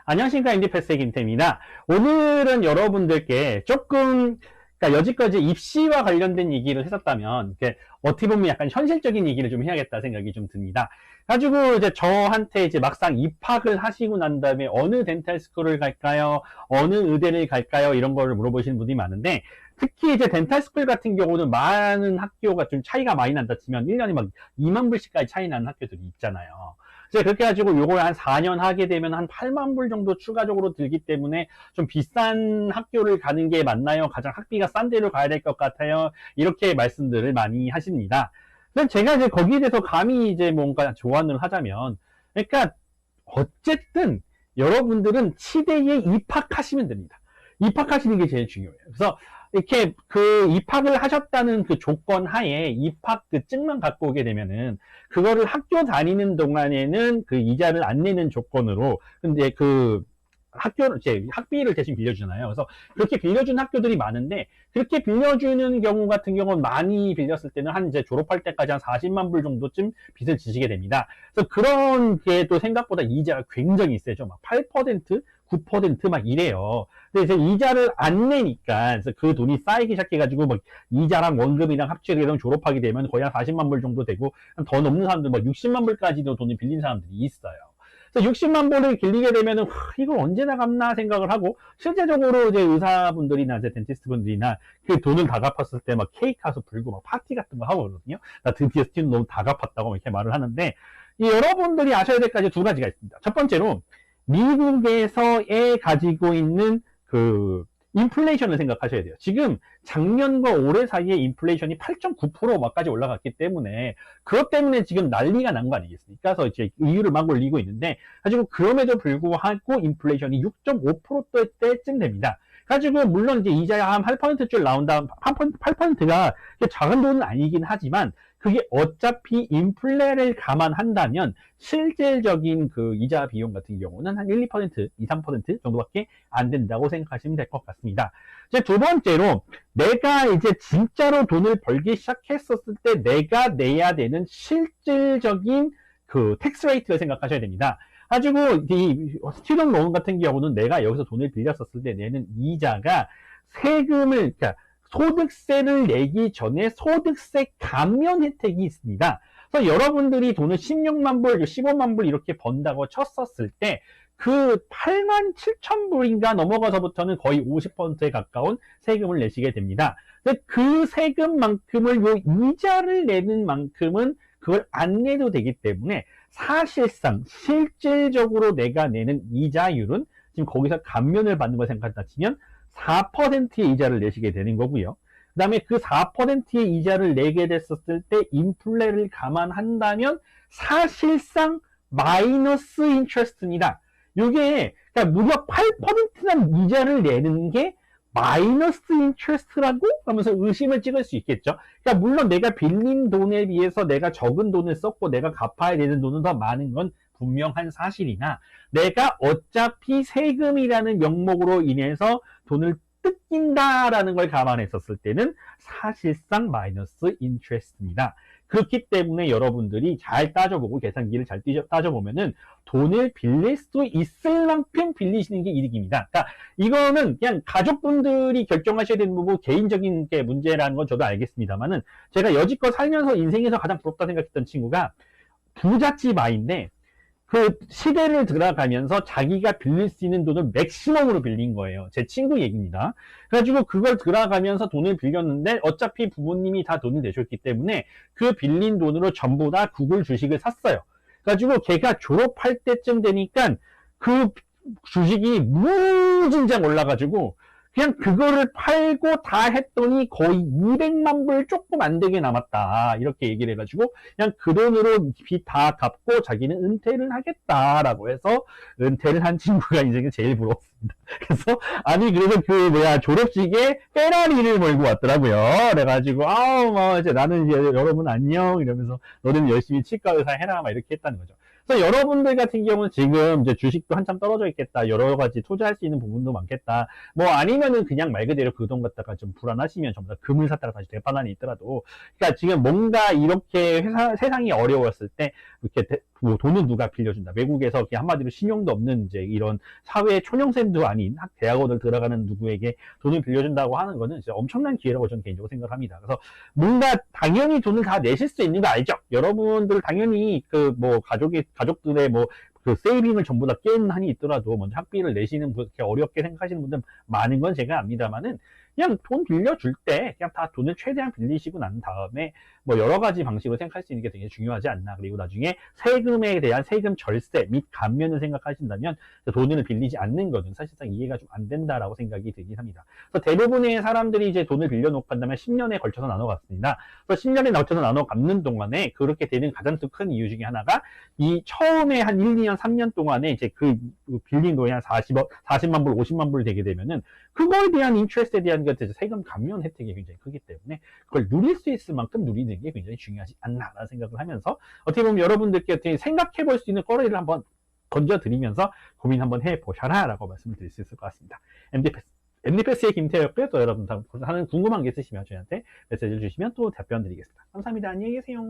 안녕하십니까. 인디패스의 김태입니다. 오늘은 여러분들께 조금, 그러니까 여지까지 입시와 관련된 얘기를 했었다면, 어떻게 보면 약간 현실적인 얘기를 좀 해야겠다 생각이 좀 듭니다. 가지고 이제 저한테 이제 막상 입학을 하시고 난 다음에 어느 덴탈 스쿨을 갈까요? 어느 의대를 갈까요? 이런 거를 물어보시는 분들이 많은데, 특히 이제 덴탈 스쿨 같은 경우는 많은 학교가 좀 차이가 많이 난다 치면 1년에 막 2만 불씩까지 차이 나는 학교들이 있잖아요. 이제 그렇게 해가지고 요걸 한 4년 하게 되면 한 8만 불 정도 추가적으로 들기 때문에 좀 비싼 학교를 가는 게 맞나요? 가장 학비가 싼 데로 가야 될 것 같아요. 이렇게 말씀들을 많이 하십니다. 근데 제가 이제 거기에 대해서 감히 이제 뭔가 조언을 하자면, 그러니까 어쨌든 여러분들은 치대에 입학하시면 됩니다. 입학하시는 게 제일 중요해요. 그래서 이렇게 그 입학을 하셨다는 그 조건 하에 입학 그 증만 갖고 오게 되면은 그거를 학교 다니는 동안에는 그 이자를 안 내는 조건으로 근데 그 학교를 이제 학비를 대신 빌려주잖아요. 그래서 그렇게 빌려준 학교들이 많은데 그렇게 빌려주는 경우 같은 경우는 많이 빌렸을 때는 한 이제 졸업할 때까지 한 40만 불 정도쯤 빚을 지시게 됩니다. 그래서 그런 게 또 생각보다 이자가 굉장히 세죠. 막 8%, 9%막 이래요. 근데 이제 이자를 안 내니까 그래서 그 돈이 쌓이기 시작해가지고 막 이자랑 원금이랑 합치게 되면 졸업하게 되면 거의 한 40만 불 정도 되고 더 넘는 사람들 막 60만 불까지도 돈을 빌린 사람들이 있어요. 그래서 60만 불을 빌리게 되면은 이걸 언제 나갚나 생각을 하고 실제적으로 이제 의사분들이나 이제 덴티스트 분들이나 그 돈을 다 갚았을 때 막 케이크 가서 불고 막 파티 같은 거 하고 그러거든요. 나 드디어 스튜디오 너무 다 갚았다고 이렇게 말을 하는데 이 여러분들이 아셔야 될 가지 두 가지가 있습니다. 첫 번째로 미국에서의 가지고 있는 그 인플레이션을 생각하셔야 돼요. 지금 작년과 올해 사이에 인플레이션이 8.9%까지 올라갔기 때문에 그것 때문에 지금 난리가 난 거 아니겠습니까? 그래서 이제 이유를 막 올리고 있는데 가지고 그럼에도 불구하고 인플레이션이 6.5%대쯤 됩니다. 가지고 물론 이제 이자야 한 8%줄 나온다. 8%가 작은 돈은 아니긴 하지만 그게 어차피 인플레를 감안한다면 실질적인 그 이자 비용 같은 경우는 한 1, 2%, 2, 3% 정도밖에 안 된다고 생각하시면 될 것 같습니다. 이제 두 번째로 내가 이제 진짜로 돈을 벌기 시작했었을 때 내가 내야 되는 실질적인 그 텍스 레이트를 생각하셔야 됩니다. 가지고 이 스튜던트 론 같은 경우는 내가 여기서 돈을 빌렸었을 때 내는 이자가 세금을 그러니까 소득세를 내기 전에 소득세 감면 혜택이 있습니다. 그래서 여러분들이 돈을 16만 불, 15만 불 이렇게 번다고 쳤었을 때 그 8만 7천 불인가 넘어가서부터는 거의 50%에 가까운 세금을 내시게 됩니다. 그 세금만큼을 요 이자를 내는 만큼은 그걸 안 내도 되기 때문에 사실상 실질적으로 내가 내는 이자율은 지금 거기서 감면을 받는 걸 생각한다 치면 4%의 이자를 내시게 되는 거고요. 그 다음에 그 4%의 이자를 내게 됐었을 때 인플레를 감안한다면 사실상 마이너스 인트레스트입니다. 이게 그러니까 무려 8%나 이자를 내는 게 마이너스 인트레스트라고 하면서 의심을 찍을 수 있겠죠. 그러니까 물론 내가 빌린 돈에 비해서 내가 적은 돈을 썼고 내가 갚아야 되는 돈은 더 많은 건 분명한 사실이나 내가 어차피 세금이라는 명목으로 인해서 돈을 뜯긴다라는 걸 감안했었을 때는 사실상 마이너스 인트레스트입니다. 그렇기 때문에 여러분들이 잘 따져보고 계산기를 잘 따져보면은 돈을 빌릴 수 있을 만큼 빌리시는 게 이득입니다. 그러니까 이거는 그냥 가족분들이 결정하셔야 되는 부분 개인적인 게 문제라는 건 저도 알겠습니다만은 제가 여지껏 살면서 인생에서 가장 부럽다 생각했던 친구가 부잣집 아이인데 그 시대를 들어가면서 자기가 빌릴 수 있는 돈을 맥시멈으로 빌린 거예요. 제 친구 얘기입니다. 그래가지고 그걸 들어가면서 돈을 빌렸는데 어차피 부모님이 다 돈을 내셨기 때문에 그 빌린 돈으로 전부 다 구글 주식을 샀어요. 그래가지고 걔가 졸업할 때쯤 되니까 그 주식이 무진장 올라가지고 그냥 그거를 팔고 다 했더니 거의 200만 불 조금 안 되게 남았다. 이렇게 얘기를 해가지고 그냥 그 돈으로 빚 다 갚고 자기는 은퇴를 하겠다라고 해서 은퇴를 한 친구가 인생에 제일 부러웠습니다. 그래서 아니 그래서 그 뭐야 졸업식에 페라리를 몰고 왔더라고요. 그래가지고 뭐 이제 나는 이제 여러분 안녕 이러면서 너는 열심히 치과 의사 해라 막 이렇게 했다는 거죠. 그래서 여러분들 같은 경우는 지금 이제 주식도 한참 떨어져 있겠다. 여러 가지 투자할 수 있는 부분도 많겠다. 뭐 아니면은 그냥 말 그대로 그 돈 갖다가 좀 불안하시면 전부 다 금을 샀다가 다시 되파난이 있더라도. 그러니까 지금 뭔가 이렇게 세상이 어려웠을 때 이렇게 뭐 돈은 누가 빌려준다. 외국에서 그냥 한마디로 신용도 없는 이제 이런 사회 초년생도 아닌 대학원을 들어가는 누구에게 돈을 빌려준다고 하는 거는 진짜 엄청난 기회라고 저는 개인적으로 생각합니다. 그래서 뭔가 당연히 돈을 다 내실 수 있는 거 알죠? 여러분들 당연히 그 뭐 가족들의 뭐 그 세이빙을 전부 다 깬 한이 있더라도 먼저 학비를 내시는 분, 그렇게 어렵게 생각하시는 분들 많은 건 제가 압니다만은 그냥 돈 빌려줄 때 그냥 다 돈을 최대한 빌리시고 난 다음에 뭐 여러 가지 방식으로 생각할 수 있는 게 되게 중요하지 않나. 그리고 나중에 세금에 대한 세금 절세 및 감면을 생각하신다면 돈을 빌리지 않는 것은 사실상 이해가 좀 안 된다라고 생각이 들긴 합니다. 그래서 대부분의 사람들이 이제 돈을 빌려놓고 한다면 10년에 걸쳐서 나눠 갚습니다. 그래서 10년에 걸쳐서 나눠 갚는 동안에 그렇게 되는 가장 큰 이유 중에 하나가 이 처음에 한 1, 2년, 3년 동안에 이제 그 빌린 돈이 한 40만 불, 50만 불 되게 되면은 그거에 대한 인트레스트에 대한 세금 감면 혜택이 굉장히 크기 때문에 그걸 누릴 수 있을 만큼 누리는 게 굉장히 중요하지 않나라는 생각을 하면서 어떻게 보면 여러분들께 어떻게 생각해 볼 수 있는 거래를 한번 건져드리면서 고민 한번 해보셔라 라고 말씀을 드릴 수 있을 것 같습니다. MDPS의 김태였고요. 또 여러분 하는 궁금한 게 있으시면 저희한테 메시지를 주시면 또 답변 드리겠습니다. 감사합니다. 안녕히 계세요.